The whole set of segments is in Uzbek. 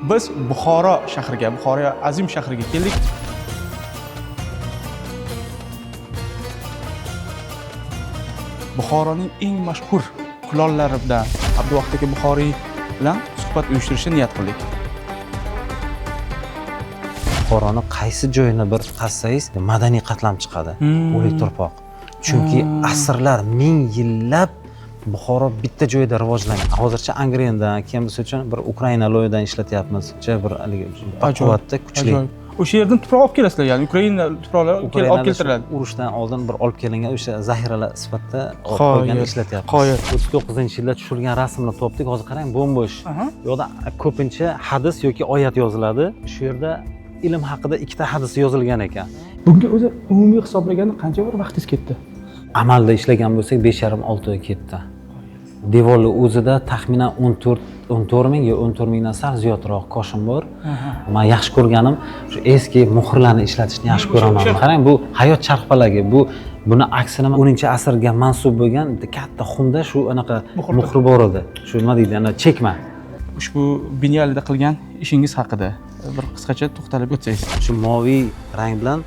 Biz Buxoro shahriga, Buxoro azim shahriga keldik. Buxoroning eng mashhur kulollaridan Abduvahid aka Buxoriy bilan suhbat uyushtirishni niyat qildik. Buxoroni qaysi joyini bir qazsangiz madaniy qatlam chiqadi. O'lik turpoq. Chunki asrlar, ming yillab Buxoro bitta joyda rivojlangan. Hozircha Angrendan, keyin biz uchun bir Ukraina loyidan ishlatyapmiz. Juda bir baquvvatda, kuchli. O'sha yerdan tuproq olib kelasizlar, ya'ni Ukraina tuproqlari olib keltiriladi. Urushdan oldin bir olib kelingan o'sha zaxiralar sifatida qo'ygan ishlatyapmiz. 39-yilda tushirilgan rasmni topdik. Hozir qarang, bo'm-bo'sh. Bu yoqda ko'pincha hadis yoki oyat yoziladi. Shu yerda ilm haqida ikkita hadis yozilgan ekan. Bunga o'zi umumiy hisoblaganda qancha bir vaqtingiz ketdi? Amalda ishlagan bo'lsak 5,5-6 oy ketdi. Devorlar o'zida taxminan 14 ming yo 14 mingdan sal ziyodroq koshim bor. Men yaxshi ko'rganim shu eski muhrlarni ishlatishni yaxshi ko'raman. Qarang, bu hayot charxpalagi. Buni aksini 10-asrga mansub bo'lgan katta xumda shu anaqa muhri bor edi. Shu nima deydi, ana chekma. Ushbu Binyalida qilgan ishingiz haqida bir qisqacha to'xtalib o'tsangiz. Shu moviy rang bilan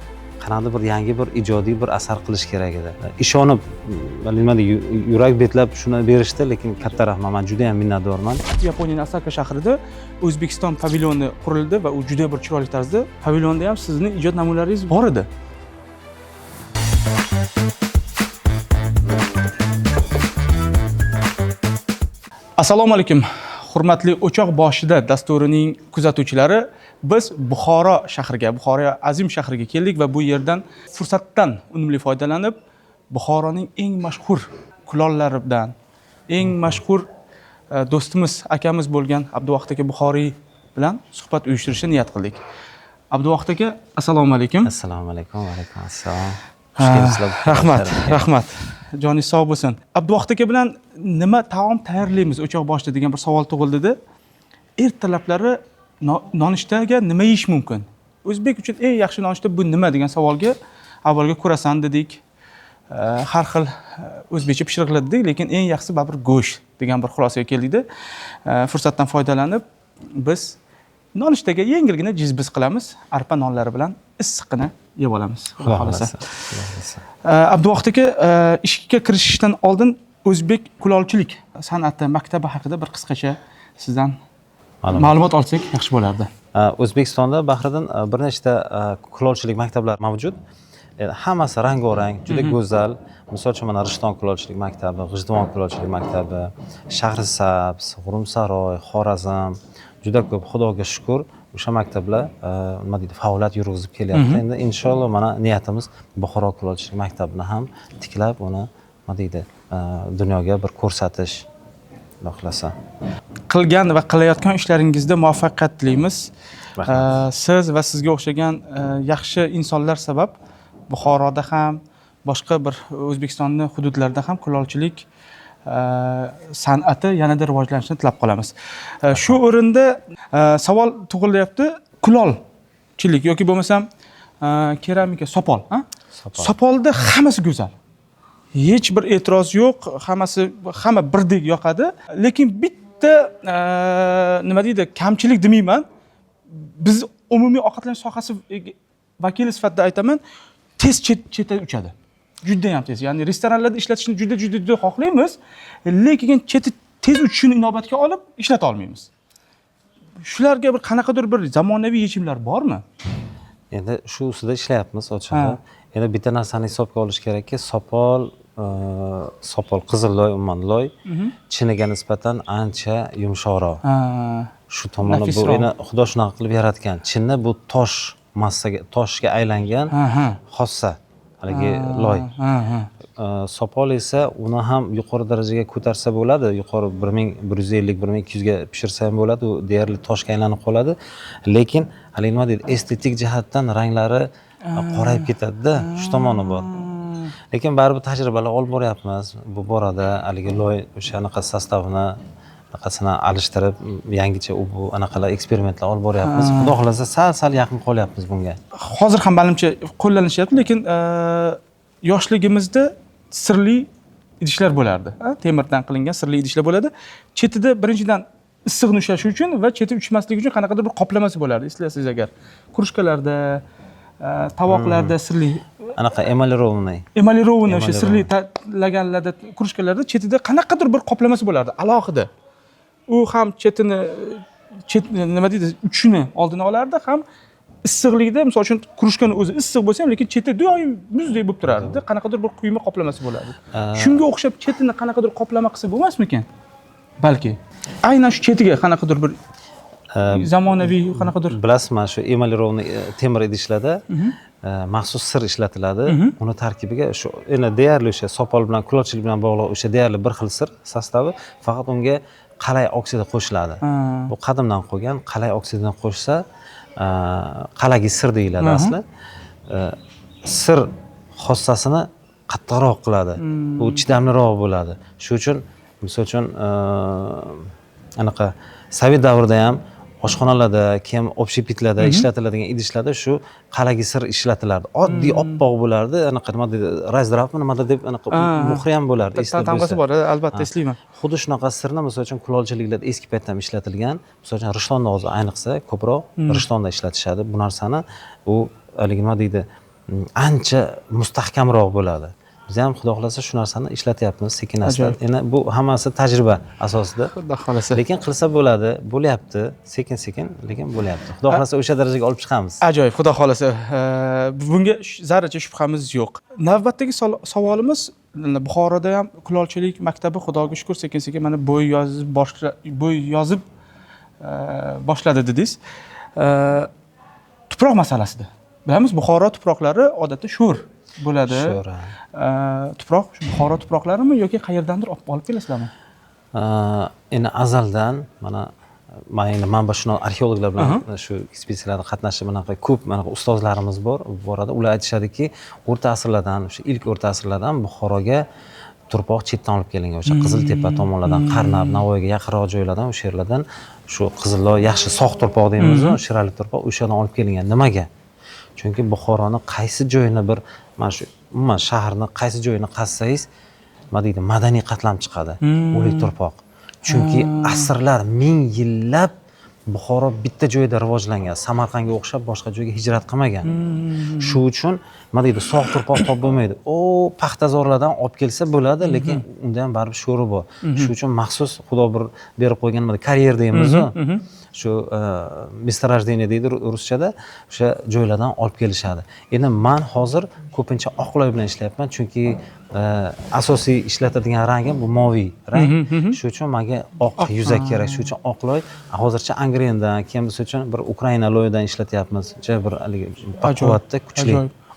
qanday bir yangi bir ijodiy bir asar qilish kerak edi. Ishonib, nima deydi, yurak betlab shuni berishdi, lekin katta rahmat. Men juda ham minnatdorman. Yaponiyaning Osaka shahrida O'zbekiston pavilyoni qurildi va u juda bir chiroyli tarzda. Pavilyonda ham sizning ijod namunalaringiz bor edi. Assalomu alaykum. Hurmatli O'choq boshida dasturining kuzatuvchilari, biz Buxoro shahriga, Buxoro azim shahriga keldik va bu yerdan fursatdan unumli foydalanib, Buxoroning eng mashhur kulollaridan, eng mashhur do'stimiz, akamiz bo'lgan Abduvahid aka Buxoriy bilan suhbat uyushtirishni niyat qildik. Abduvahid aka, assalomu alaykum. Assalomu alaykum, va alaykum assalom. Rahmat. Joningiz sog' bo'lsin. Abduvahid aka bilan nima taom tayyorlaymiz o'choq boshida degan bir savol tug'ildi-da. Ertalablari nonushtaga nima yeyish mumkin? O'zbek uchun eng yaxshi nonushta bu nima degan savolga avvalga ko'rasan dedik. Har xil o'zbekcha pishiriqlar dedik, lekin eng yaxshisi baribir go'sht degan bir xulosaga keldik-da. Fursatdan foydalanib biz nonushtaga yengilgina jizbiz qilamiz. Arpa nonlari bilan issiqqina yeb olamiz. Xohlasa. Abduvahid aka, ishga kirishishdan oldin o'zbek kulolchilik san'ati maktabi haqida bir qisqacha sizdan ma'lumot olsak yaxshi bo'lardi. O'zbekistonda Bahriddin bir nechta kulolchilik maktablari mavjud. Hammasi rang-o'rang, juda go'zal. Misol uchun mana Rishton kulolchilik maktabi, G'ijduvon kulolchilik maktabi, Shahrisabz, G'urumsaroy, Xorazm, juda ko'p, Xudoga shukr. O'sha maktablar nima deydi, faoliyat yurg'izib kelyapti. Endi inshaalloh mana niyatimiz Buxoro kulolchilik maktabini ham tiklab, uni nima deydi, dunyoga bir ko'rsatish, xohlasa. Qilgan va qilayotgan ishlaringizda muvaffaqiyat tilaymiz. Siz va sizga o'xshagan yaxshi insonlar sabab Buxoroda ham, boshqa bir O'zbekistonning hududlarida ham kulolchilik san'ati yanada rivojlanishini tilab qolamiz. Shu o'rinda savol tug'ilyapti. Kulolchilik yoki bo'lmasam keramika, sopol, Sopolda hammasi go'zal. Hech bir e'tiroz yo'q, hamma birdek yoqadi, lekin bitta nima deydi, kamchilik demayman. Biz umumiy ovqatlanish sohasi vakili sifatida aytaman, tez chetga uchadi. Juda ham tez. Ya'ni restoranlarda ishlatishni juda xohlaymiz, lekin cheti tez uchishini inobatga olib ishlata olmaymiz. Shularga bir qanaqadir bir zamonaviy yechimlar bormi? Endi shu ustida ishlayapmiz ochig'i. Endi bitta narsani hisobga olish kerakki, sopol qizilloy, umuman loy chiniga nisbatan ancha yumshoqroq. Shu tomoni bu endi Xudo shunaqa qilib yaratgan. Chinni bu tosh massaga, toshga aylangan xossa. Haligi loy. Sopol esa uni ham yuqori darajaga ko'tarsa bo'ladi, yuqori 1150-1200 ga pishirsa ham bo'ladi, u deyarli toshga aylanib qoladi. Lekin haligi nima deydi, estetik jihatdan ranglari qorayib ketadi-da, shu tomoni bor. Lekin baribir tajribalar olib boryapmiz. Bu borada haligi loy o'shanaqa sostavini anaqasini alishtirib, yangicha bu anaqalar eksperimentlar olib boryapmiz. Xudo xolasa sal yaqin qolyapmiz bunga. Hozir ham menimcha qo'llanishyapti, lekin yoshligimizda sirli idishlar bo'lardi. Temirdan qilingan sirli idishlar bo'ladi. Chetida birinchidan issiqni ushlashi uchun va cheti uchmasligi uchun qanaqadir bir qoplamasi bo'lardi, eslasangiz agar. Krujkalarda, tovoqlarda sirli anaqa emalirovniy o'sha sirli laganlarda, krujkalarda chetida qanaqadir bir qoplamasi bo'lardi, alohida. U ham chetini nima deydi, uchini oldini olardi, ham issiqlikda, misol uchun krujkani o'zi issiq bo'lsa ham, lekin cheti doim muzdek bo'lib turardi. Qanaqadir bir quyma qoplamasi bo'lardi. Shunga o'xshab chetini qanaqadir qoplama qilsa bo'lmasmikan? Balki aynan shu chetiga qanaqadir bir zamonaviy qanaqadir bilasizmi, shu emalirovniy temir idishlarda maxsus sir ishlatiladi. Uni tarkibiga shu deyarli o'sha sopol bilan, kulolchilik bilan bog'liq o'sha deyarli bir xil sir sostavi, faqat unga qalay oksidi qo'shiladi. Bu qadimdan qolgan qalay oksidini qo'shsa, qalagi sir deyiladi asli. Sir xossasini qattiqroq qiladi. U chidamliroq bo'ladi. Shuning uchun, misol uchun, anaqa Sovet davrida ham oshxonalarda, keyin общепитlarda ishlatiladigan idishlarda shu qalagi sir ishlatilardi. Oddiy oppoq bo'lardi, anaqa nima deydi, razdrafmi nimada deb anaqa muhri ham bo'lardi. tamg'asi bor, albatta eslayman. Xuddi shunaqa sirni misol uchun kulolchiliklarda eski paytdan ishlatilgan, misol uchun Rishtonda hozir ayniqsa ko'proq Rishtonda ishlatishadi. Bu narsani u haligi nima deydi, ancha mustahkamroq bo'ladi. Biz ham xudo xolasa shu narsani ishlatyapmiz sekin-asta. Endi bu hammasi tajriba asosida. Xudo xolasa. Lekin qilsa bo'ladi, bo'lyapti, sekin-sekin, lekin bo'lyapti. Xudo xolasa o'sha darajaga olib chiqamiz. Ajoyib, xudo xolasa. Bunga zarracha shubhamiz yo'q. Navbatdagi savolimiz, Buxoroda ham kulolchilik maktabi xudoga shukr sekin-sekin mana bo'y yozib boshladi dedingiz. Tuproq masalasida. Bilamiz, Buxoro tuproqlari odatda sho'r bo'ladi. Tuproq Buxoro tuproqlarimi yoki qayerdandir olib kelasizlarmi? Endi azaldan mana manbashunos arxeologlar bilan shu ekspeditsiyalarda qatnashib ko'p ustozlarimiz bor. Bu borada ular aytishadiki, o'rta asrlardan, o'sha ilk o'rta asrlardan Buxoroga turpoq chetdan olib kelingan. O'sha Qiziltepa tomonlardan, Qarnab, Navoiyga yaqinroq joylardan, o'sha yerlardan shu qizilloy, yaxshi sog' turpoq deymiz, shirali turpoq o'sha yerdan olib kelingan. Nimaga? Chunki Buxoroni qaysi joyini bir mana shu umuman shaharni qaysi joyini qazsangiz, nima deydi, madaniy qatlam chiqadi. O'lik turpoq. Chunki asrlar, ming yillab Buxoro bitta joyda rivojlangan. Samarqandga o'xshab boshqa joyga hijrat qilmagan. Shu uchun nima deydi, sog' turpoq topib bo'lmaydi. O, paxtazorlardan olib kelsa bo'ladi, lekin unda ham baribir sho'ri bor. Shu uchun maxsus Xudo bir berib qo'ygan karyer deymiz-ku. Shu месторождение deydi ruschada, o'sha joylardan olib kelishadi. Endi men hozir ko'pincha oqloy bilan ishlayapman, chunki asosiy ishlatadigan rangim bu moviy rang. Shuning uchun menga oq yuzak kerak. Shuning uchun oqloy. Hozircha Angrendan, keyin biz uchun bir Ukraina loyidan ishlatyapmiz. Juda bir quvvatli, kuchli.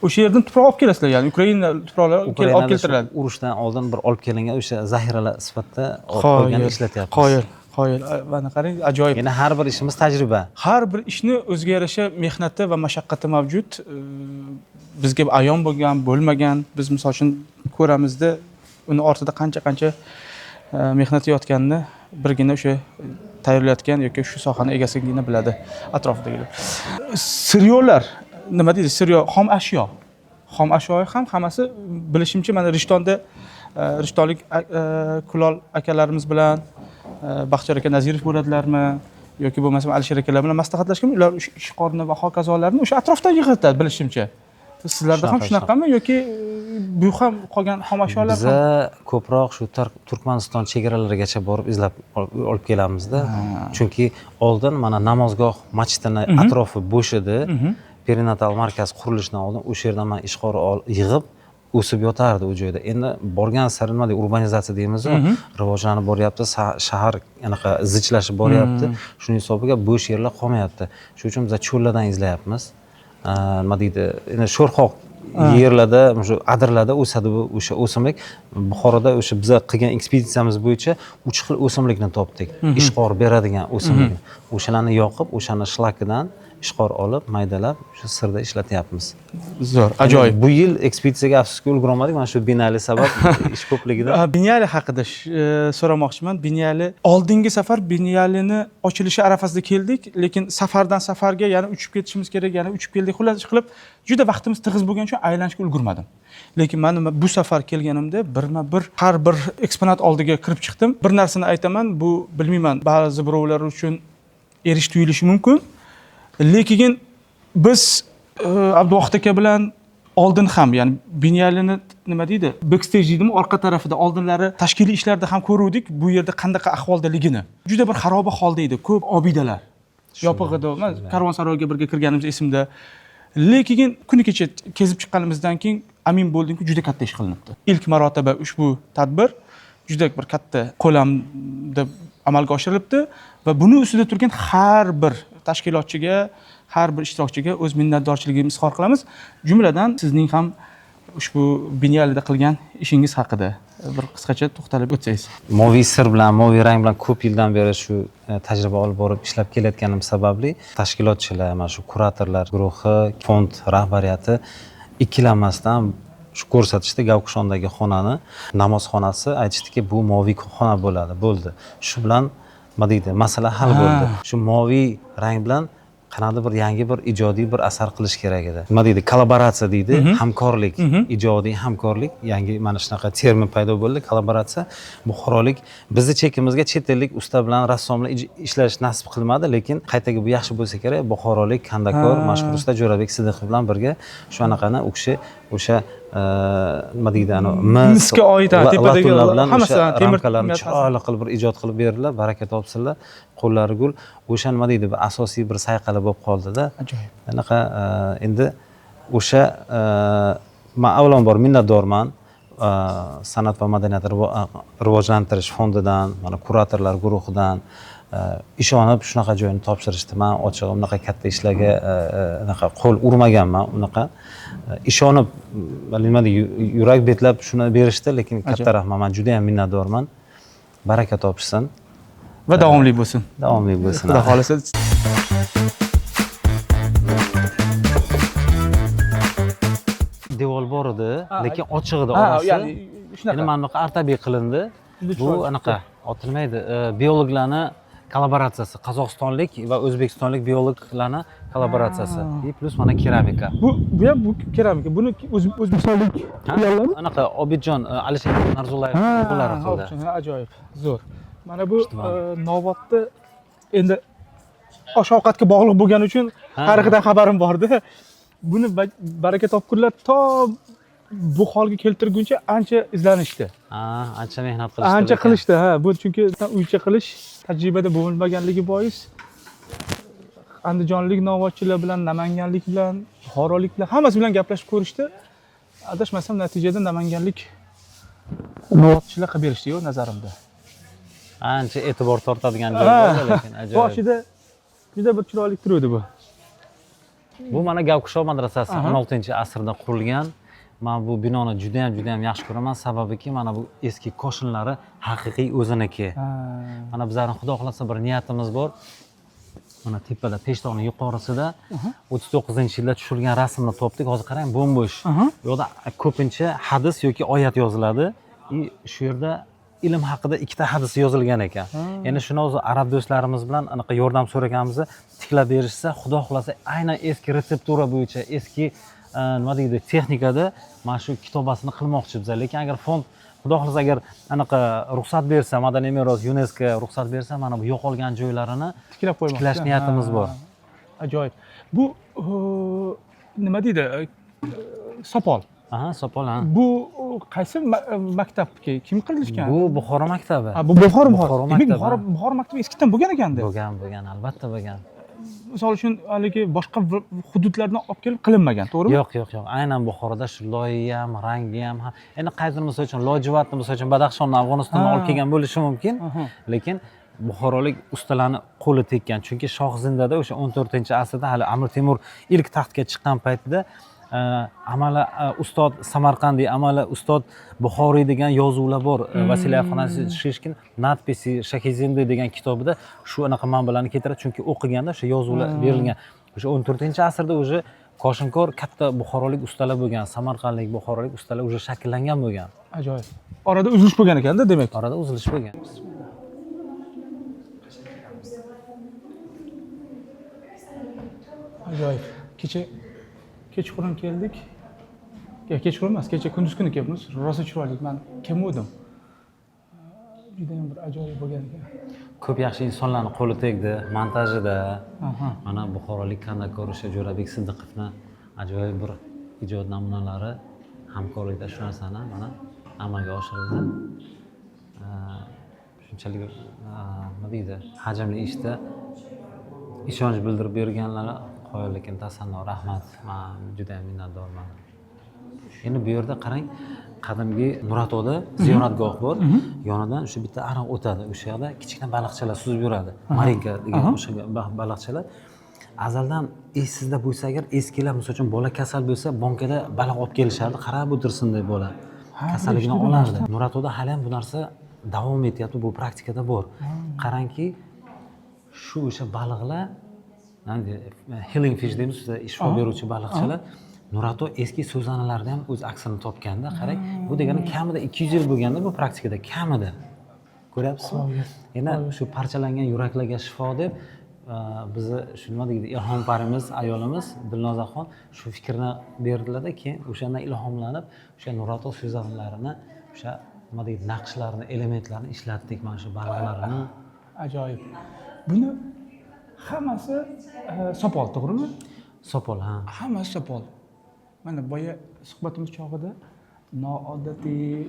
O'sha yerdan tuproq olib kelasizlar, ya'ni Ukraina tuproqlari olib keltiriladi. Urushdan oldin bir olib kelingan o'sha zaxiralar sifatida olib qo'ygan ishlatyapmiz. Qoyil, mana qarang, ajoyib. Yana har bir ishimiz tajriba. Har bir ishni o'ziga yarasha mehnati va mashaqqati mavjud. Bizga ayon bo'lgan, bo'lmagan, biz misol uchun ko'ramizda, uni ortida qancha mehnat yotganini birgina o'sha tayyorlayotgan yoki shu sohani egasigina biladi atrofidagilar. Siryolar, nima deydi? Siryo xom ashyo. Xom ashyo ham hammasi bilishimcha mana Rishtonlik kulol akalarimiz bilan Baxtiyor aka Nazirov bo'ladilarmi yoki bo'lmasa Alisher akalar bilan maslahatlashgan, ular ishqorni va hokazolarni o'sha atrofda yig'itadi bilishimcha. Sizlarda ham shunaqami yoki bu ham qolgan xom ashyolar ham? Biz ko'proq shu Turkmaniston chegaralarigacha borib izlab olib kelamiz-da. Chunki oldin mana namozgoh masjidini atrofi bo'sh edi. Perinatal markaz qurilishidan oldin o'sha yerdan men ishqor yig'ib o'sib yotardi u joyda. Endi borgan sari nima deydi, urbanizatsiya deymiz-ku, rivojlanib boryapti, shahar anaqa zichlashib boryapti. Shuning hisobiga bo'sh yerlar qolmayapti. Shuning uchun biz cho'llardan izlayapmiz. Nima deydi, endi sho'rxoq yerlarda, shu adirlarda o'sadi o'sha o'simlik. Buxoroda o'sha biz qilgan ekspeditsiyamiz bo'yicha 3 xil o'simlikni topdik. Ishqor beradigan o'simlik. O'shalarni yoqib, o'shani shlakidan ishqor olib maydalab shu sirda ishlatyapmiz. Zo'r, ajoyib. Bu yil ekspeditsiyaga afsuski ulgurolmadik, mana shu Binali sabab ish ko'pligidan. Binyali haqida so'ramoqchiman. Binyali oldingi safar Binyalini ochilishi arafasida keldik, lekin safardan safarga yana uchib ketishimiz kerak, yana uchib keldik. Xullas qilib juda vaqtimiz tig'iz bo'lgani uchun aylanishga ulgurmadim. Lekin men bu safar kelganimda birma-bir har bir eksponat oldiga kirib chiqdim. Bir narsani aytaman, bu bilmayman, ba'zi birovlar uchun erish tuyulishi mumkin. Lekin biz Abduvohid aka bilan oldin ham, ya'ni Binyalini nima deydi? Backstage deydimi, orqa tarafida oldinlari tashkiliy ishlarda ham ko'ruvdik, bu yerda qanday ahvoldaligini. Juda bir xaroba holda edi, ko'p obidalar. Yopiq edi. Men karvonsaroyga birga kirganimiz esimda. Lekin kuni kecha kezib chiqqanimizdan keyin amin bo'ldimki, juda katta ish qilinibdi. Ilk marotaba ushbu tadbir juda bir katta ko'lamda amalga oshirilibdi va buni ustida turgan har bir tashkilotchiga, har bir ishtirokchiga o'z minnatdorchiligimizni izhor qilamiz. Jumladan sizning ham ushbu Binyalida qilgan ishingiz haqida bir qisqacha to'xtalib o'tsangiz. Moviy sir bilan, moviy rang bilan ko'p yildan beri shu tajriba olib borib ishlab kelayotganim sababli tashkilotchilar, mana shu kuratorlar guruhi, fond rahbariyati ikkilanmasdan shu ko'rsatishda Gavkushondagi xonani, namozxonasi aytishdiki, bu moviy xona bo'ladi. Bo'ldi. Shu bilan nima deydi, masala hal bo'ldi. Shu moviy rang bilan qanday bir yangi bir ijodiy bir asar qilish kerak edi. Nima deydi? Kollaboratsiya deydi, hamkorlik, ijodiy hamkorlik, yangi mana shunaqa termin paydo bo'ldi, kollaboratsiya. Buxorolik bizni chekimizga chet ellik usta bilan rassom bilan ishlash nasib qilmadi, lekin qaytaga bu yaxshi bo'lsa kerak. Buxorolik kandakor, mashhur usta Jo'rabek Sidiqov bilan birga shu anaqani u kishi o'sha nima deydi, misga oid tepadagi hammasidan ramkalarni chiroyli qilib bir ijod qilib berdilar, baraka topsinlar, qo'llari gul. O'sha nima deydi, bir asosiy bir sayqala bo'lib qoldi-da. Ajoyib. Anaqa endi o'sha men avvalambor minnatdorman san'at va madaniyatni rivojlantirish fondidan, mana kuratorlar guruhidan ishonib shunaqa joyni topshirishdi. Men ochig'i unaqa katta ishlarga unaqa qo'l urmaganman, unaqa ishonib nima deydi, yurak betlab shuni berishdi, lekin katta rahmat, men juda ham minnatdorman. Baraka topishsin va davomli bo'lsin. Davomli bo'lsin. Xudo xolasa. Devor bor edi, lekin ochiq edi orasi. Ya'ni shunaqa. Endi mana bunaqa artabiy qilindi. Bu anaqa otilmaydi. Biologlarni kollaboratsiyasi, qozog'istonlik va o'zbekistonlik biologlarni kollaboratsiyasi. Plus mana keramika. Bu ham keramika. Buni o'zbekistonlik anaqa Obidjon Alisher Narzullayev qo'llari qildi. Ajoyib, zo'r. Mana bu Nobodda endi osh-ovqatga bog'liq bo'lgani uchun tarixidan xabarim bor-da. Buni baraka topkurlar to bu holga keltirguncha ancha izlanishdi. Ancha mehnat qilishdi. Ancha qilishdi, bu chunki uycha qilish tajribada bo'lmaganligi bois andijonlik novvoychilar bilan, namanganlik bilan, buxorolik bilan hammasi bilan gaplashib ko'rishdi. Adashmasam natijada namanganlik novvoychilar qilib berishdi-yu nazarimda. Ancha e'tibor tortadigan joy bo'ldi, lekin ajoyib. Boshida juda bir chiroyli turuvdi bu. Bu mana Gavkushon madrasasi 16-asrda qurilgan. Men bu binoni juda ham yaxshi ko'raman, sababiki mana bu eski qo'shinlari haqiqiy o'ziniki. Mana bizlarning xudo xolasa bir niyatimiz bor. Mana tepada peshtoqning yuqorisida 39-yilda tushirilgan rasmni topdik. Hozir qarang, bo'm-bo'sh. Bu yerda ko'pincha hadis yoki oyat yoziladi. Shu yerda ilm haqida ikkita hadis yozilgan ekan. Ya'ni shuni o'zi arab do'stlarimiz bilan anaqa yordam so'raganimizda tiklab berishsa, xudo xolasa aynan eski retseptura bo'yicha, eski nima deydi, texnikada mana shu kitobasini qilmoqchi bizlar. Lekin agar fond xudo xolasa agar anaqa ruxsat bersa, madaniy meros UNESCO ruxsat bersa, mana bu yo'qolgan joylarini tiklab qo'ymoqchi. Tiklash niyatimiz bor. Ajoyib. Bu nima deydi? Sopol. Sopol. Bu qaysi maktabga kim qilishgan? Bu Buxoro maktabi. Bu Buxoro maktabi. Buxoro maktabi eskidan bo'lgan ekanda. Bo'lgan, albatta bo'lgan. Misol uchun haligi boshqa hududlardan olib kelib qilinmagan, to'g'rimi? Yo'q. Aynan Buxoroda shu loyi ham, rangi ham, endi qaysidir misol uchun Lojivatni misol uchun Badaxshonni, Afg'onistondan olib kelgan bo'lishi mumkin, lekin buxorolik ustalarni qo'li tekkan. Chunki Shohzindada o'sha 14-asrda hali Amir Temur ilk taxtga chiqqan paytida amala ustod Samarqandiy, amala ustod Buxoriy degan yozuvlar bor. Vasiliy Afg'oniston Shishkin Nadpisi Shahizindi degan kitobida shu anaqa manbalarni keltiradi, chunki o'qiganda o'sha yozuvlar berilgan. o'sha 14-asrda уже koshinkor katta buxorolik ustalar bo'lgan, samarqandlik buxorolik ustalar уже shakllangan bo'lgan. Ajoyib. Orada uzilish bo'lgan ekanda, demak. Orada uzilish bo'lgan. Ajoyib. Kechqurun keldik. Kechqurun emas, kecha kunduz kuni kelibmiz. Rosa chiroyli. Men kim edim? Juda ham bir ajoyib bo'lgan ekan. Ko'p yaxshi insonlarni qo'li tegdi montajida. Mana buxorolik kondaktor o'sha Jo'rabek Siddiqovni ajoyib bir ijod namunalari hamkorlikda shu narsani mana amalga oshirildi. Shunchalik nima deydi, hajmli ishda ishonch bildirib berganlari qoyillikdan tasanno, rahmat. Men juda ham minnatdorman. Endi bu yerda qarang, qadimgi Nuratoda ziyoratgoh bor. Yonidan o'sha bitta ariq o'tadi. O'sha yerda kichkina baliqchalar suzib yuradi. Marinka degan o'sha baliqchalar. Azaldan esingizda bo'lsa agar, eskilar misol uchun bola kasal bo'lsa, bankada baliq olib kelishardi, qarab o'tirsin deb bola. Kasalligini olardi. Nuratoda hali ham bu narsa davom etyapti, bu praktikada bor. Qarangki, shu o'sha baliqlar, healing fish deymiz, shifo beruvchi baliqchalar Nurato eski so'zanalarda ham o'z aksini topganda, qarang, bu degani kamida 200 yil bo'lganda bu praktikada kamida. Ko'ryapsizmi? Yana shu parchalangan yuraklarga shifo deb bizni shu nima deydi, ilhom parimiz, ayolimiz Dilnozaxon shu fikrni berdilar-da, keyin o'shandan ilhomlanib, o'sha Nurato so'zanalarini, o'sha nima deydi, naqshlarini, elementlarini ishlatdik mana shu baliqlarni. Ajoyib. Buni hammasi sopol, to'g'rimi? Sopol, ha. Hammasi sopol. Mana boya suhbatimiz chog'ida noodatiy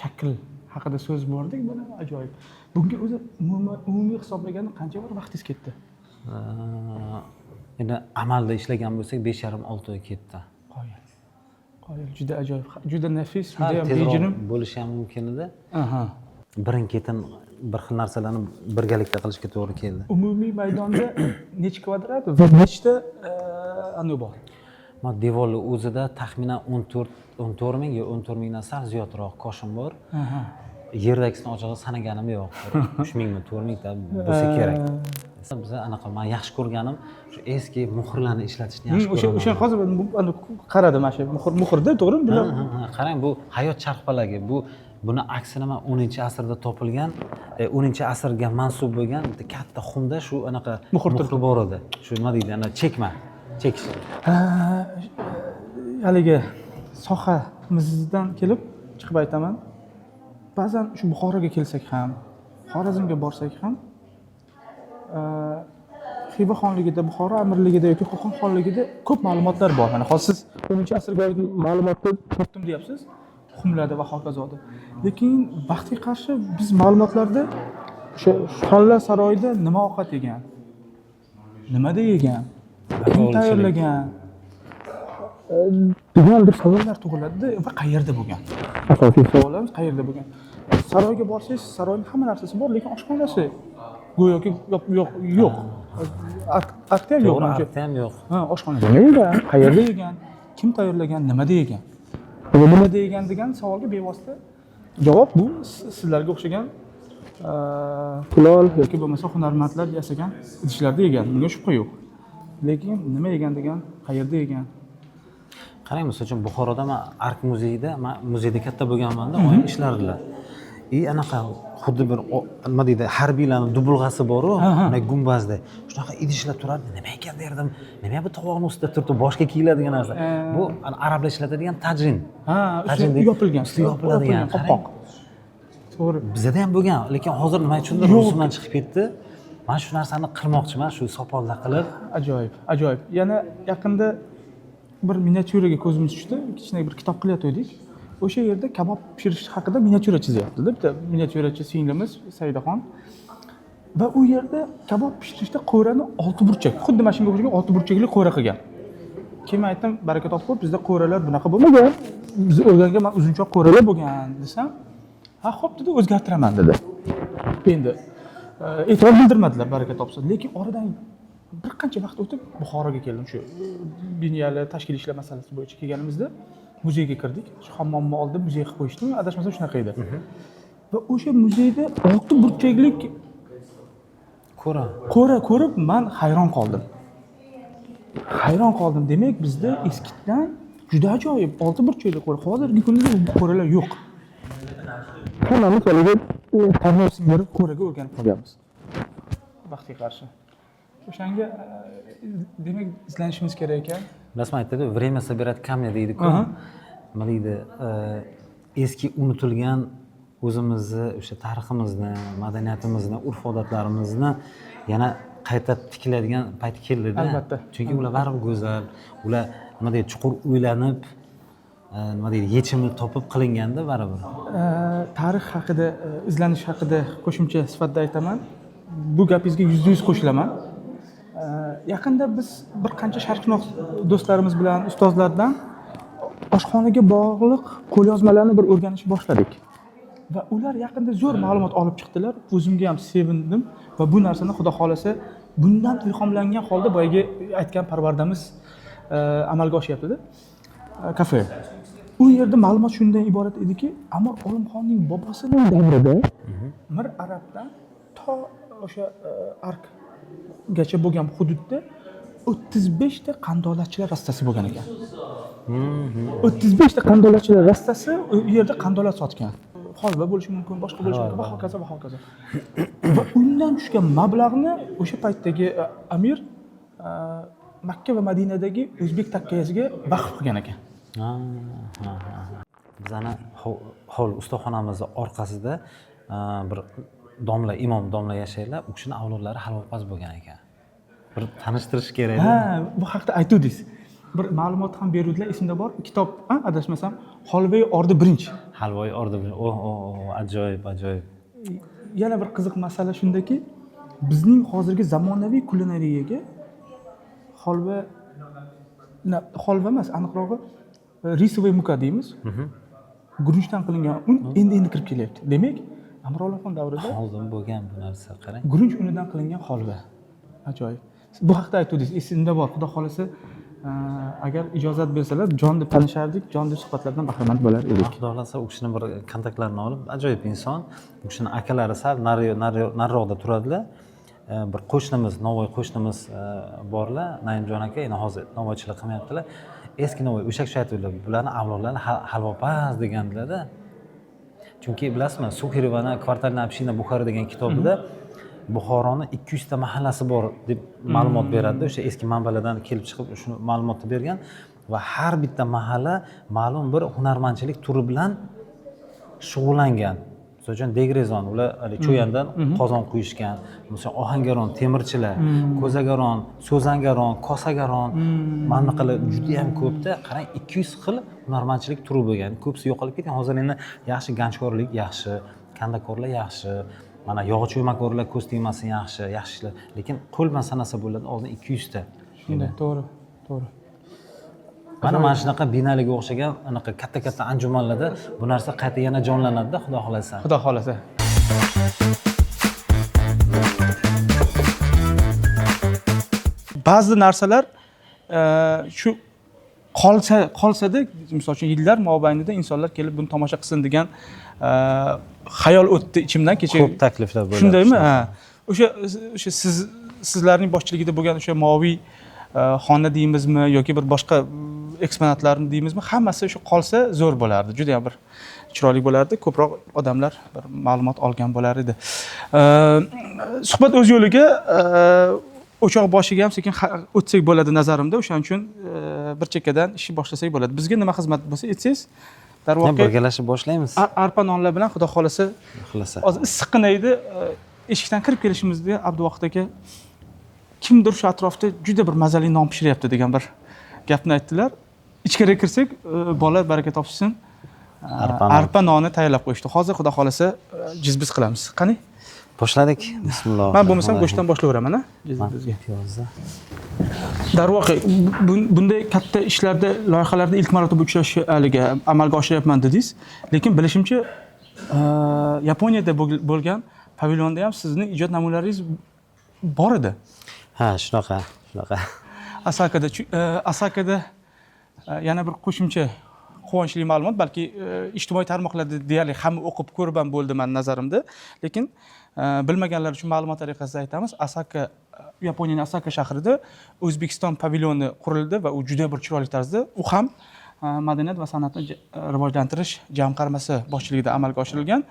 shakl haqida so'z bordik, buni ajoyib. Bunga o'zi umumiy hisoblaganda qancha vaqtingiz ketdi? Endi amalda ishlagan bo'lsak 5,5-6 oy ketdi. Qoyil, juda ajoyib, juda nafis, juda ham bejirim bo'lishi ham mumkin edi. Birin-ketin bir xil narsalarni birgalikda qilishga to'g'ri keldi. Umumiy maydonda necha kvadrat va nechta anu bor? Devorli o'zida taxminan 14 ming yo 14 mingdan sal ziyodroq koshin bor. Yerdagisini ochig'i sanaganim yo'q. 3 mingmi, 4 mingta bo'lsa kerak. Biz anaqa, men yaxshi ko'rganim shu eski muhrlarni ishlatishni yaxshi ko'raman. O'sha hozir qaradim, mana shu muhrda, to'g'rimi? Qarang, bu hayot charxpalagi. Buni aksini men 10-asrda topilgan, 10-asrga mansub bo'lgan bitta katta xumda shu anaqa muhri bor edi. Shu nima deydi, ana chekish. Haligi sohamizdan kelib chiqib aytaman. Ba'zan shu Buxoroga kelsak ham, Xorazmga borsak ham, Xiva xonligida, Buxoro amirligida yoki Qo'qon xonligida ko'p ma'lumotlar bor. Mana hozir siz 10-asrga oid ma'lumotni topdim deyapsiz, xumlarda va hokazoda. Lekin vaqtga qarshi biz ma'lumotlarda o'sha xonlar saroyida nima ovqat yegan, nimada yegan, kim tayyorlagan degan bir savollar tug'iladi va qayerda bo'lgan? Asosiy savolimiz qayerda bo'lgan? Saroyga borsangiz, saroyning hamma narsasi bor, lekin oshxonasi go'yoki yo'q. Artda ham yo'q. Artda ham yo'q. Oshxonada nima yegan, qayerda yegan, kim tayyorlagan, nimada yegan? Nimada yegan degan savolga bevosita javob bu sizlarga o'xshagan kulol yoki bo'lmasa hunarmandlar yasagan idishlarda yegan. Bunga shubha yo'q. Lekin nima yegan degan, qayerda yegan? Qarang, misol uchun Buxoroda men Ark muzeyida, men muzeyda katta bo'lganmanda, oyim ishlardilar. Anaqa xuddi bir nima deydi, harbiylarning dubulg'asi bor-ku, mana gumbazda. Shunaqa idishlar turardi. Nima ekan derdim. Nima bu tovoqning ustida turibdi, boshga kiyiladigan narsa. Bu arablar ishlatadigan tajin. Tajin yopilgan, usti yopiladigan qopqoq. To'g'ri. Bizda ham bo'lgan, lekin hozir nima uchundir rusumdan chiqib ketdi. Men shu narsani qilmoqchiman, shu sopolda qilib. Ajoyib. Yana yaqinda bir miniatyuraga ko'zimiz tushdi. Kichkina bir kitob qilayotgandik. O'sha yerda kabob pishirish haqida miniatyura chizyapti-da. Bitta miniatyurachi singlimiz Saidaxon. Va u yerda kabob pishirishda qo'rani 6 burchak, xuddi mana shunga o'xshagan 6 burchakli qo'ra qilgan. Keyin men aytdim, baraka topib, bizda qo'ralar bunaqa bo'lmagan. Biz o'rgangan men uzunchoq qo'ralar bo'lgan desam, ha, xo'p dedi, o'zgartiraman dedi. Endi e'tibor bildirmadilar, baraka topsin. Lekin oradan bir qancha vaqt o'tib Buxoroga keldim. Shu biniyali tashkiliy ishlar masalasi bo'yicha kelganimizda muzeyga kirdik. Shu hammomni oldim, muzey qilib qo'yishdim. Adashmasam shunaqa edi. Va o'sha muzeyda 6 burchaklik qo'ra ko'rib men hayron qoldim. hayron qoldim. Demak, bizda eskidan juda ajoyib olti burchakli qo'ra. Hozirgi kunda bu qo'ralar yo'q. Hammamiz haliga tanlov singdirib qo'raga o'rganib qolganmiz. Vaqtga qarshi. O'shanga demak izlanishimiz kerak ekan. Bilasizmi, aytadi, время собирать камни deydi-ku. Nima deydi? Eski unutilgan o'zimizni, o'sha tariximizni, madaniyatimizni, urf-odatlarimizni yana qayta tikladigan payt keldi-da. Albatta. Chunki ular baribir go'zal, ular nima deydi, chuqur o'ylanib, nima deydi, yechimini topib qilinganda baribir. Tarix haqida, izlanish haqida qo'shimcha sifatida aytaman. Bu gapingizga 100% qo'shilaman. Yaqinda biz bir qancha sharqshunos do'stlarimiz bilan ustozlardan oshxonaga bog'liq qo'lyozmalarni bir o'rganishni boshladik. Va ular yaqinda zo'r ma'lumot olib chiqdilar. O'zimga ham sevindim va bu narsani xudo xolasa bundan ilhomlangan holda boyagi aytgan parvardamiz amalga oshyapti-da. Kafe. U yerda ma'lumot shundan iborat ediki, Amir Olimxonning bobosining davrida Mir Arabdan to o'sha Arkgacha bo'lgan hududda 35 ta qandolatchilar rastasi bo'lgan ekan. 35 ta qandolatchilar rastasi u yerda qandolat sotgan. Holva bo'lishi mumkin, boshqa bo'lishi mumkin, va hokazo va hokazo. Va undan tushgan mablag'ni o'sha paytdagi amir Makka va Madinadagi o'zbek takkayasiga vaqf qilgan ekan. Bizani hol ustaxonamizni orqasida bir domla, imom domla yashaydilar. U kishining avlodlari halvopas bo'lgan ekan. Bir tanishtirish kerak. Bu haqda aytdingiz. Bir ma'lumot ham beruvdilar, esimda bor. Kitob, adashmasam, Holvay ordi birinchi. Halvoy ordi birinchi. Ajoyib, ajoyib. Yana bir qiziq masala shundaki, bizning hozirgi zamonaviy kulinariyaga holva emas, aniqrog'i risovый muka deymiz. Guruchdan qilingan un endi kirib kelyapti. Demak, Amir Olimxon davrida oldin bo'lgan bu narsa, qarang. Guruch unidan qilingan holva. Ajoyib. Bu haqda aytdingiz, esimda bor. Xudo xolasa, agar ijozat bersalar, jon deb tanishardik, jon deb suhbatlardan bahramand bo'lar edik. Xudo xolasa, u kishining bir kontaktlarini olib, ajoyib inson. U kishining akalari sal nariroqda turadilar. Bir qo'shnimiz, Navoiy qo'shnimiz borlar, Naimjon aka, endi hozir Navoiychilik qilmayaptilar. Eski Navoiy, o'sha kishi aytdilar, bularning avlodlari halvopas degandilar-da. Chunki bilasizmi, Suxirevani Kvartalna община Buxoro degan kitobida Buxoroning 200 ta mahallasi bor deb ma'lumot beradi. O'sha eski manbalardan kelib chiqib shuni ma'lumotni bergan va har bitta mahalla ma'lum bir hunarmandchilik turi bilan shug'ullangan. Misol uchun Degrezon, ular cho'yandan qozon quyishgan. Misol Ohangaron temirchilar, Ko'zagaron, So'zangaron, Kosagaron, mana qilib juda ham ko'pda, qarang 200 xil hunarmandchilik turi bo'lgan. Ko'psi yo'qolib ketgan. Hozir endi yaxshi ganchkorlik yaxshi, kandakorlar yaxshi, mana yog'och o'ymakorlar ko'z tegmasin yaxshi ishlar. Lekin qo'l bilan sanasa bo'ladi, oldin 200 ta. Shunday, to'g'ri. Mana shunaqa binalarga o'xshagan anaqa katta-katta anjumanlarda bu narsa qayta yana jonlanadi-da, Xudo xolasa. Xudo xolasa. Ba'zi narsalar shu qolsa-da, misol uchun yillar mobaynida insonlar kelib buni tomosha qilsin degan xayol o'tdi ichimdan kecha. Ko'p takliflar bo'ldi. Shundaymi? O'sha sizlarning boshchiligida bo'lgan o'sha moviy xona deymizmi yoki bir boshqa eksponatlarni deymizmi, hammasi shu qolsa zo'r bo'lardi. Juda ham bir chiroyli bo'lardi. Ko'proq odamlar bir ma'lumot olgan bo'lar edi. Suhbat o'z yo'liga o'choq boshiga ham sekin o'tsak bo'ladi nazarimda. O'shaning uchun bir chekkadan ishni boshlasak bo'ladi. Bizga nima xizmat bo'lsa aytsangiz, darvoqe birgalashib boshlaymiz. Arpa nonlar bilan Xudo xolasa. Hozir issiqqina edi. Eshikdan kirib kelishimizda Abduvahid aka kimdir shu atrofda juda bir mazali non pishiryapti degan bir gapni aytdilar. Ichkariga kirsak, bolalar baraka topsin. Arpa nonni tayyorlab qo'yishdi. Hozir Xudo xolasa jizbiz qilamiz. Qani? Boshladik. Bismillah. Men bo'lmasam go'shtdan boshlayveraman, jizbizga. Darvoqe, bunday katta ishlarda, loyihalarda ilk marotaba uchrashishni haliga amalga oshiryapman dedingiz. Lekin bilishimcha, Yaponiyada bo'lgan pavilyonda ham sizning ijod namunalaringiz bor edi. Ha, shunaqa. Asakada yana bir qo'shimcha quvonchli ma'lumot, balki ijtimoiy tarmoqlarda deyarli hamma o'qib ko'rib ham bo'ldi meni nazarimda. Lekin bilmaganlar uchun ma'lumot tariqasida aytamiz. Osaka, Yaponiyaning Osaka shahrida O'zbekiston pavilyoni qurildi va u juda bir chiroyli tarzda, u ham madaniyat va san'atni rivojlantirish jamg'armasi boshchiligida amalga oshirilgan.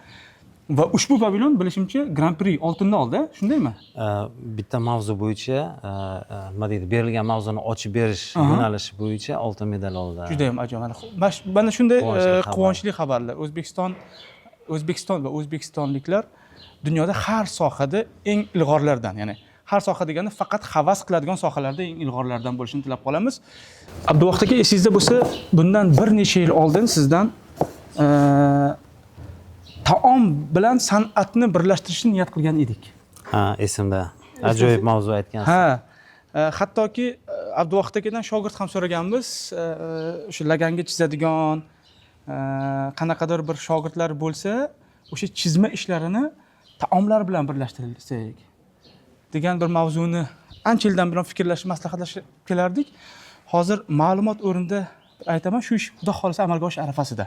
Va ushbu pavilyon bilishimcha Grand Prix oltinni oldi, shundaymi? Bitta mavzu bo'yicha, nima deydi, berilgan mavzuni ochib berish yo'nalishi bo'yicha oltin medal oldi. Juda ham ajoyib. Mana shunday quvonchli xabarlar. O'zbekiston va o'zbekistonliklar dunyoda har sohada eng ilg'orlardan, ya'ni har soha degani faqat havas qiladigan sohalarda eng ilg'orlardan bo'lishini tilab qolamiz. Abduvahid aka, esingizda bo'lsa, bundan bir necha yil oldin sizdan taom bilan san'atni birlashtirishni niyat qilgan edik. Ha, esimda. Ajoyib mavzu aytgansiz. Ha. Hattoki Abduvahid akadan shogird ham so'raganmiz. O'sha laganga chizadigan qanaqadir bir shogirdlar bo'lsa, o'sha chizma ishlarini taomlar bilan birlashtirsak degan bir mavzuni ancha yildan buyon fikrlashib, maslahatlashib kelardik. Hozir ma'lumot o'rinda aytaman, shu ish xudo xolisa amalga oshish arafasida.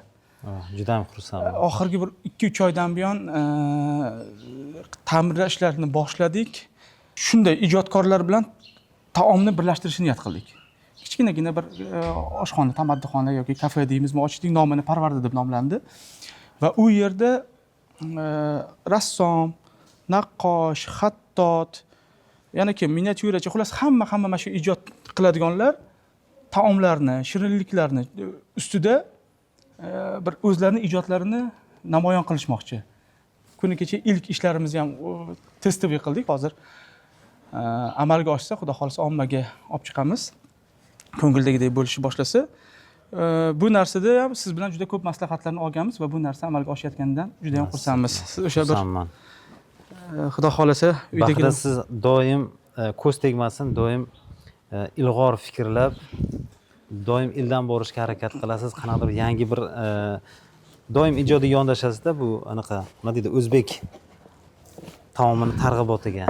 Juda ham xursandman. Oxirgi bir 2-3 oydan buyon ta'mirlash ishlarini boshladik. Shunday ijodkorlar bilan taomni birlashtirishni niyat qildik. Kichkinagina bir oshxona, tamaddixona yoki kafe deymizmi, ochdik, nomini Parvarda deb nomlandi. Va u yerda rassom, naqqosh, xattot, yana kim, miniatyurachi, xullas hamma mana shu ijod qiladiganlar taomlarni, shirinliklarni ustida bir o'zlarining ijodlarini namoyon qilishmoqchi. Kuni kecha ilk ishlarimizni ham testoviy qildik. Hozir amalga oshsa, xudo xolisa ommaga olib chiqamiz. Ko'ngildagidek bo'lishni boshlasa, bu narsada ham siz bilan juda ko'p maslahatlarni olganmiz va bu narsa amalga oshayotganidan juda ham xursandmiz. Siz o'sha bir xudo xolasa uydagi siz doim ko'z tegmasin, doim ilg'or fikrlab, doim ildan borishga harakat qilasiz. Qanaqadir yangi bir doim ijodiy yondashasizda, bu anaqa, nima deydi, o'zbek taomini targ'ibotiga.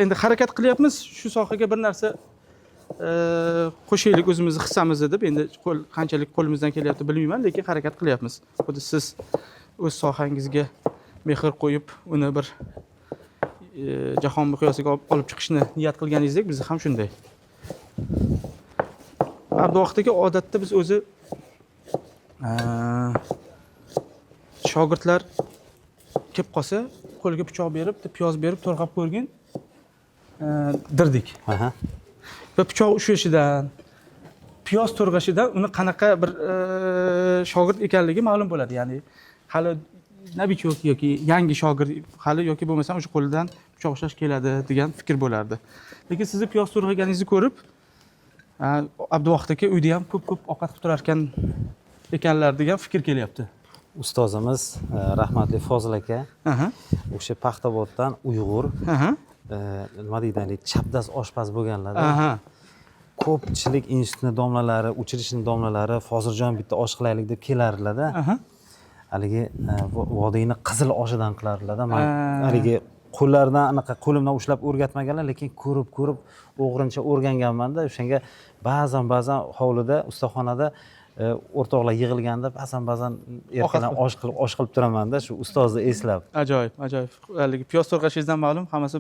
Endi harakat qilyapmiz, shu sohaga bir narsa qo'shaylik o'zimizni hissamizda deb. Endi qanchalik qo'limizdan kelyapti bilmayman, lekin harakat qilyapmiz. Xuddi siz o'z sohangizga mehr qo'yib, uni bir jahon miqyosiga olib chiqishni niyat qilganingizdek, biz ham shunday. Abduvahid aka, odatda biz o'zi shogirdlar kelib qolsa, qo'liga pichoq berib, piyoz berib, to'rg'ab ko'rgin dirdik. Va pichoq ushlashidan, piyoz to'rg'ashidan uni qanaqa bir shogird ekanligi ma'lum bo'ladi. Ya'ni hali nabichok yoki yangi shogird hali yoki bo'lmasam o'sha qo'lidan pichoq ushlash keladi degan fikr bo'lardi. Lekin sizni piyoz to'rg'aganingizni ko'rib, Abduvahid aka uyda ham ko'p ovqat qilib turar ekanlar degan fikr kelyapti. Ustozimiz rahmatli Fozil aka o'sha Paxtavoddan Uyg'ur nima deydi, chapdas oshpaz bo'lganlarda. Ko'pchilik institutning domlalari, uchrashishning domlalari Foziljon bitta osh qilaylik deb kelardilar-da. Haligi vodiyni qizil oshidan qilardilar-da. Men haligi qo'llaridan anaqa qo'limdan ushlab o'rgatmaganlar, lekin ko'rib o'g'rincha o'rganganman-da. O'shanga ba'zan hovlida, ustaxonada o'rtoqlar yig'ilganda ba'zan ertadan osh qilib turaman-da, shu ustozni eslab. Ajoyib. Haligi piyoz to'rg'ashingizdan ma'lum, hammasi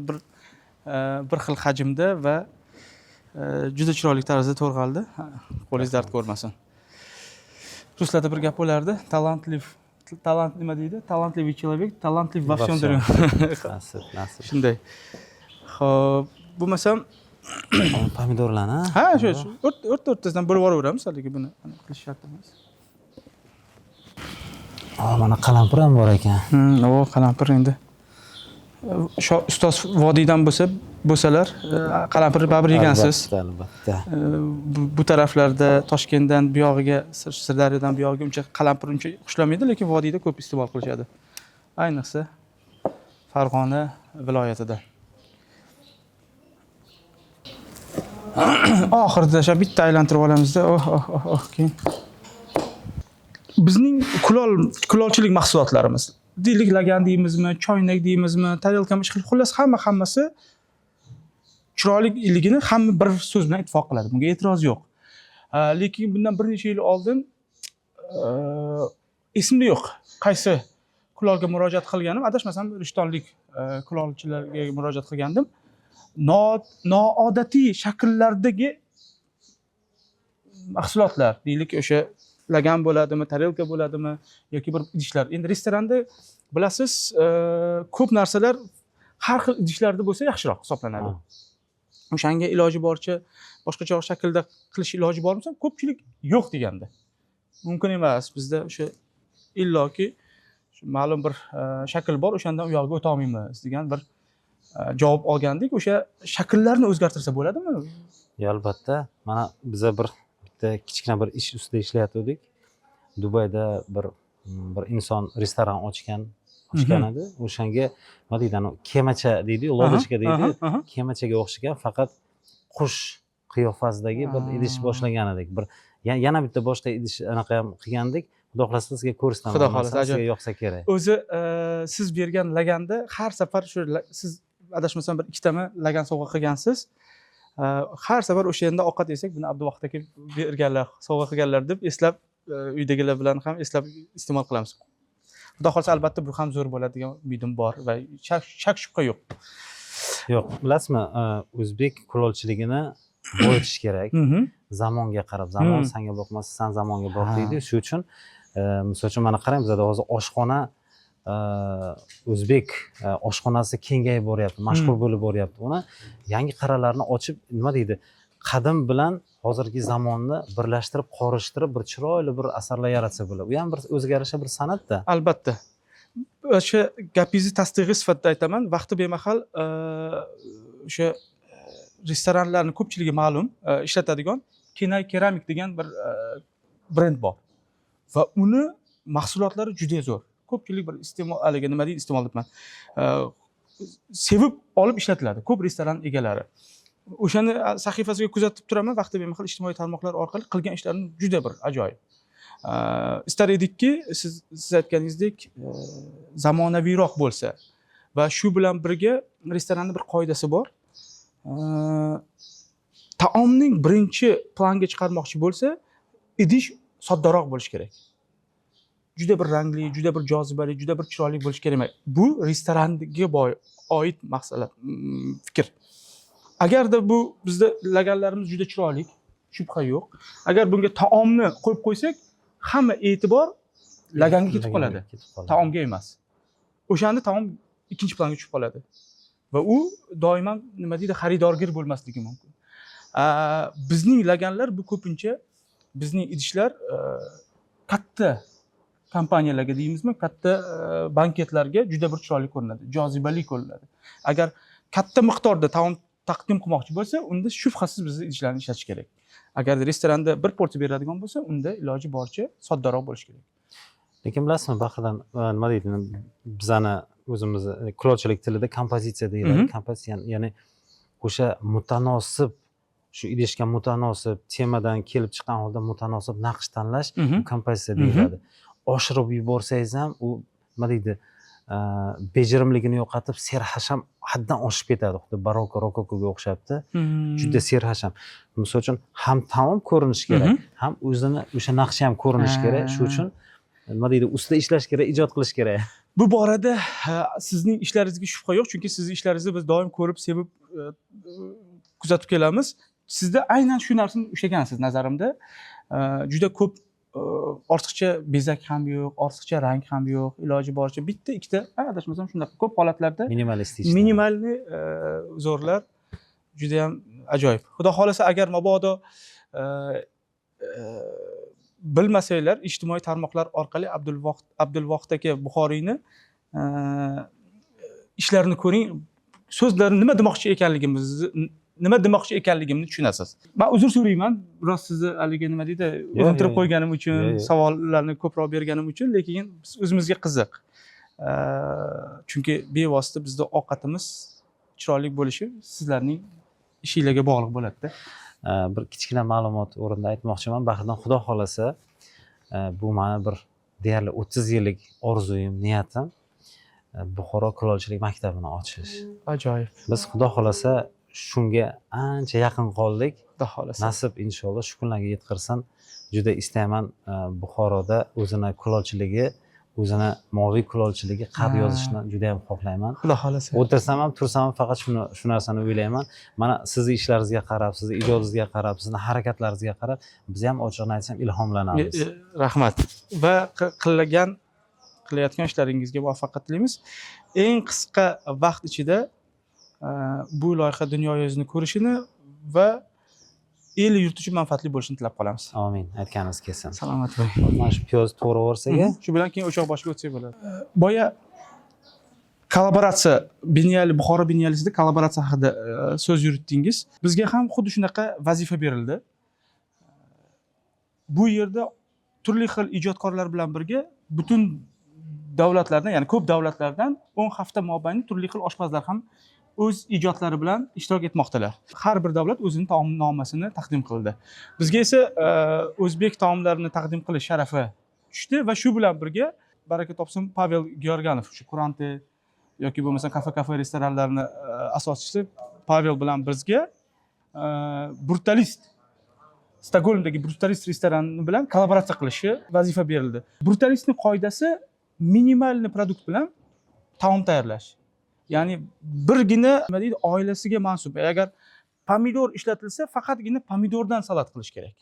bir xil hajmda va juda chiroyli tarzda to'rg'aldi. Qo'lingiz dard ko'rmasin. Ruslarda bir gap bo'lardi. Talant nima deydi? Talantливый человек, talantlив во всем. Nasib. Shunday. Xo'p, bo'lmasam pomidorlarni, ha, shu o'rtasidan bo'lib yuboraveramiz, haligi buni qilish shart emas. Mana qalampir ham bor ekan. Qalampir endi. Ustoz vodiydan bo'lsalar, qalampirni baribir yegansiz. Albatta. Bu taraflarda Toshkentdan bu yog'iga, Sirdaryodan bu yog'iga uncha qalampir uncha xushlamaydi, lekin vodiyda ko'p iste'mol qilishadi. Ayniqsa Farg'ona viloyatida. Oxirida bitta aylantirib olamizda. Keyin bizning kulolchilik mahsulotlarimiz, deylik lagan deymizmi, choynak deymizmi, tarelkami, xullas hammasi chiroyliligini hamma bir so'z bilan ittifoq qiladi. Bunga e'tiroz yo'q. Lekin bundan bir necha yil oldin esimda yo'q qaysi kulolga murojaat qilganim, adashmasam rishtonlik kulolchilarga murojaat qilgandim. Noodatiy shakllardagi mahsulotlar, deylik o'sha lagan bo'ladimi, tarelka bo'ladimi yoki bir idishlar. Endi restoranda bilasiz, ko'p narsalar har xil idishlarda bo'lsa yaxshiroq hisoblanadi. O'shanga iloji boricha boshqacha shaklda qilish iloji bormisa, ko'pchilik yo'q deganda. Mumkin emas. Bizda o'sha illoki ma'lum bir shakl bor, o'shandan u yoqqa o'ta olmaymiz degan bir javob olgandik. O'sha shakllarni o'zgartirsa bo'ladimi? Albatta. Mana biza bitta kichkina bir ish ustida ishlayotgandik. Dubayda bir inson restoran ochgan edi. O'shanga nima deydi, kemacha deydi, lodочка deydi. Kemachaga o'xshagan, faqat qush qiyofasidagi bir idish boshlagan edik. Yana bitta boshqa idish anaqa ham qilgandik. Xudo xohlasa sizga ko'rsataman. Xudo xohlasa, sizga yoqsa kerak. O'zi siz bergan laganda har safar shu siz adashmasam bir ikkitami lagan sovg'a qilgansiz. Har safar o'sha yerda ovqat yesak, buni Abduvahid aka berganlar, sovg'a qilganlar deb eslab, uydagilar bilan ham eslab iste'mol qilamiz. Xudo xohlasa albatta bu ham zo'r bo'ladi degan umidim bor va shak shubha yo'q. Yo'q, bilasizmi, o'zbek kulolchiligini boyitish kerak. Zamonga qarab, zamon senga boqmasa, sen zamonga boq deydi. Shu uchun misol uchun mana qarang, bizda hozir oshxona, o'zbek oshxonasi kengayib boryapti, mashhur bo'lib boryapti. Uni yangi qa'ralarni ochib, nima deydi, qadim bilan hozirgi zamonni birlashtirib, qorishtirib, bir chiroyli bir asarlar yaratsa bo'ladi. Bu ham bir o'ziga yarasha bir san'at-da. Albatta. O'sha gapingizni tasdig'i sifatida aytaman, vaqti bemahal o'sha restoranlarning ko'pchiligi ma'lum ishlatadigan Kenay Keramik degan bir brend bor. Va uni mahsulotlari juda zo'r. Ko'pchilik bir nima deydi, iste'mol debman. Sevib olib ishlatiladi ko'p restoran egalari. O'shani sahifasiga kuzatib turaman, vaqti bemahal ijtimoiy tarmoqlar orqali qilgan ishlarini juda bir ajoyib. Istar edikki, siz aytganingizdek zamonaviyroq bo'lsa va shu bilan birga restoranning bir qoidasi bor. Taomning birinchi planga chiqarmoqchi bo'lsa, idish soddaroq bo'lishi kerak. Juda bir rangli, juda bir jozibali, juda bir chiroyli bo'lishi kerak emas. Bu restoranga oid masala, fikr. Agarda bu bizda laganlarimiz juda chiroyli, shubha yo'q. Agar bunga taomni qo'yib qo'ysak, hamma e'tibor laganga ketib qoladi, taomga emas. O'shanda taom ikkinchi planga tushib qoladi. Va u doimo nima deydi, xaridorgir bo'lmasligi mumkin. Bizning laganlar bu ko'pincha bizning idishlar katta kompaniyalarga deymizmi, katta banketlarga juda bir chiroyli ko'rinadi, jozibali ko'rinadi. Agar katta miqdorda taom taqdim qilmoqchi bo'lsa, unda shubhasiz bizni idishlarni ishlatish kerak. Agar restoranda bir porsiya beradigan bo'lsa, unda iloji boricha soddaroq bo'lishi kerak. Lekin bilasizmi, Bahridan nima deydi, bizani o'zimizni kulolchilik tilida kompozitsiya deyiladi. Kompozitsiya, ya'ni o'sha mutanosib, shu idishga mutanosib, temadan kelib chiqqan holda mutanosib naqsh tanlash kompozitsiya deyiladi. Oshirib yuborsangiz ham u nima deydi, bejirimligini yo'qotib, serhasham haddan oshib ketadi. Xuddi baroko, rokokoga o'xshabdi. Juda serhasham. Misol uchun ham taom ko'rinishi kerak, ham o'zini o'sha naqshi ham ko'rinishi kerak. Shu uchun nima deydi, ustida ishlash kerak, ijod qilish kerak. Bu borada sizning ishlaringizga shubha yo'q, chunki sizning ishlaringizni biz doim ko'rib, sevib kuzatib kelamiz. Sizda aynan shu narsani ushlagansiz nazarimda. Juda ko'p ortiqcha bezak ham yo'q, ortiqcha rang ham yo'q, iloji boricha bitta, ikkita, adashmasam shunaqa ko'p holatlarda minimalist minimalni zo'rlar juda ham ajoyib. Xudo xolasa agar mabodo bilmasanglar, ijtimoiy tarmoqlar orqali Abdulvohid aka Buxoriyni ishlarini ko'ring, so'zlari nima demoqchi ekanligimni tushunasiz. Men uzr so'rayman, biroz sizni haligi nima deydi, o'rintirib qo'yganim uchun, savollarni ko'proq berganim uchun, lekin o'zimizga qiziq. Chunki bevosita bizda ovqatimiz chiroyli bo'lishi sizlarning ishingizga bog'liq bo'ladi-da. Bir kichkina ma'lumot o'rinda aytmoqchiman. Bahridan, xudo xolasa, bu meni bir deyarli 30 yillik orzuyim, niyatim Buxoro kulolchilik maktabini ochish. Ajoyib. Biz xudo xolasa shunga ancha yaqin qoldik. Xudo xolasa. Nasib inshaalloh shu kunlarga yetkazsam, juda istayman Buxoroda o'zini kulolchiligi, o'zini moviy kulolchiligi qad yozishni juda ham xohlayman. Xudo xolasa. O'tirsam ham, tursam ham faqat shu narsani o'ylayman. Mana sizni ishlaringizga qarab, sizni ijodingizga qarab, sizni harakatlaringizga qarab biz ham ochiqni aytsam ilhomlanamiz. Rahmat. Va qilayotgan ishlaringizga muvaffaqiyat tilaymiz. Eng qisqa vaqt ichida bu loyiha dunyo yuzini ko'rishini va el yurt uchun manfaatli bo'lishini tilab qolamiz. Amin. Aytganingiz kelsin. Salomat bo'ling. Mana shu piyoz to'g'raversak, Shu bilan keyin o'choq boshiga o'tsak bo'ladi. Boya kollaboratsiya Buxoro Binyalisida kollaboratsiya haqida so'z yuritdingiz. Bizga ham xuddi shunaqa vazifa berildi. Bu yerda turli xil ijodkorlar bilan birga butun davlatlardan, ya'ni ko'p davlatlardan 10 hafta mobaynida turli xil oshpazlar ham o'z ijodlari bilan ishtirok etmoqdalar. Har bir davlat o'zining taomnomasini taqdim qildi. Bizga esa o'zbek taomlarini taqdim qilish sharafi tushdi va shu bilan birga baraka topsin Pavel Georganov, shu Kurante yoki bo'lmasa kafe restoranlarning asoschisi Pavel bilan bizga Brutalist Stokgolmdagi Brutalist restorani bilan kollaboratsiya qilishi vazifa berildi. Brutalistning qoidasi minimalni produkt bilan taom tayyorlash. Ya'ni birgina nima deydi, oilasiga mansub. Agar pomidor ishlatilsa, faqatgina pomidordan salat qilish kerak.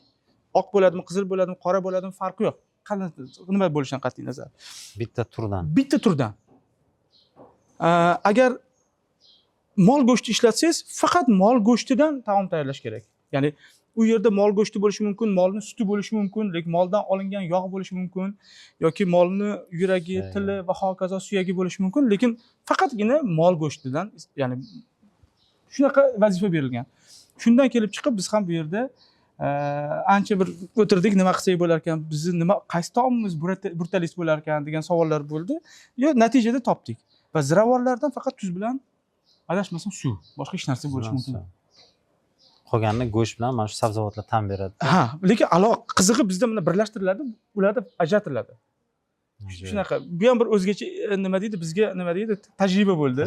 Oq bo'ladimi, qizil bo'ladimi, qora bo'ladimi farqi yo'q. Nima bo'lishidan qat'iy nazar. Bitta turdan. Agar mol go'shti ishlatsangiz, faqat mol go'shtidan taom tayyorlash kerak. Ya'ni u yerda mol go'shti bo'lishi mumkin, molning suti bo'lishi mumkin, lekin moldan olingan yog' bo'lishi mumkin yoki molning yuragi, tili va hokazo suyagi bo'lishi mumkin, lekin faqatgina mol go'shtidan, ya'ni shunaqa vazifa berilgan. Shundan kelib chiqib biz ham bu yerda ancha bir o'tirdik, nima qilsak bo'lar ekan, bizni qaysi taomimiz brutalist bo'lar ekan degan savollar bo'ldi. Natijada topdik. Va ziravorlardan faqat tuz bilan adashmasam suv, boshqa hech narsa bo'lishi mumkin. Qolganini go'sht bilan mana shu sabzavotlar ta'm beradi. Lekin qizig'i bizda mana birlashtiriladi, ularda ajratiladi. Shunaqa. Bu ham bir o'zgacha bizga tajriba bo'ldi.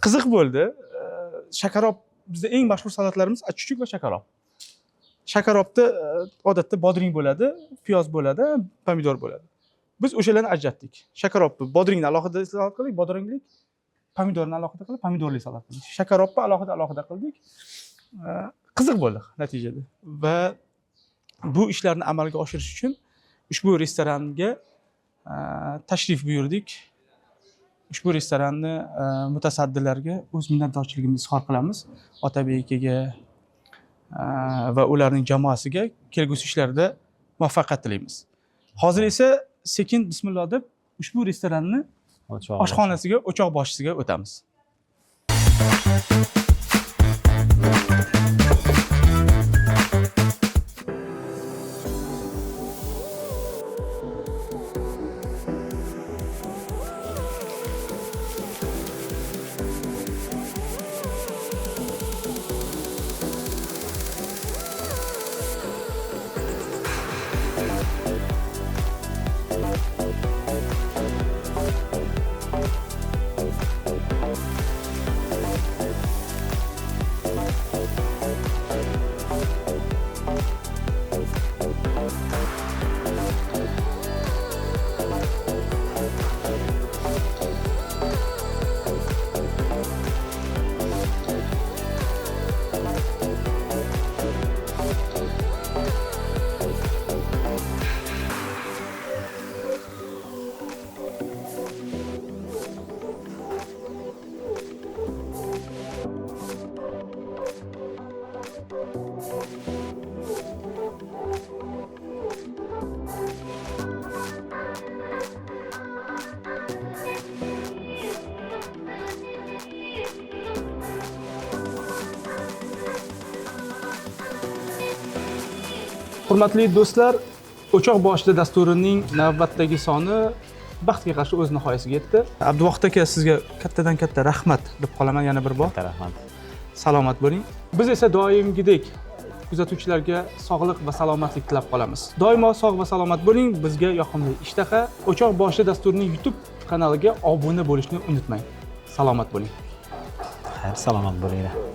Qiziq bo'ldi. Shakarob bizda eng mashhur salatlarimiz achuchuk va shakarob. Shakarobda odatda bodring bo'ladi, piyoz bo'ladi, pomidor bo'ladi. Biz o'shalarni ajratdik. Shakarobni bodringni alohida salat qildik, bodringlik, pomidorni alohida qilib, pomidorli salat qildik. Shakarobni alohida qildik. Qiziq bo'ldi natijada. Va bu ishlarni amalga oshirish uchun ushbu restoranga tashrif buyurdik. Ushbu restoranni mutasaddilariga o'z minnatdorchiligimizni izhor qilamiz. Otabek akaga va ularning jamoasiga kelgusi ishlarda muvaffaqiyat tilaymiz. Hozir esa sekin bismillah deb ushbu restoranni oshxonasiga, o'choq boshisiga o'tamiz. Hurmatli do'stlar, O'choq boshida dasturining navbatdagi soni baxtga qarshi o'z nihoyasiga yetdi. Abduvahid aka, sizga kattadan katta rahmat deb qolaman yana bir bor. Katta rahmat. Salomat bo'ling. Biz esa doimgidek kuzatuvchilarga sog'lik va salomatlik tilab qolamiz. Doimo sog' va salomat bo'ling. Bizga yoqimli ishtaha. O'choq boshida dasturining YouTube kanaliga obuna bo'lishni unutmang. Salomat bo'ling. Xayr, salomat bo'linglar.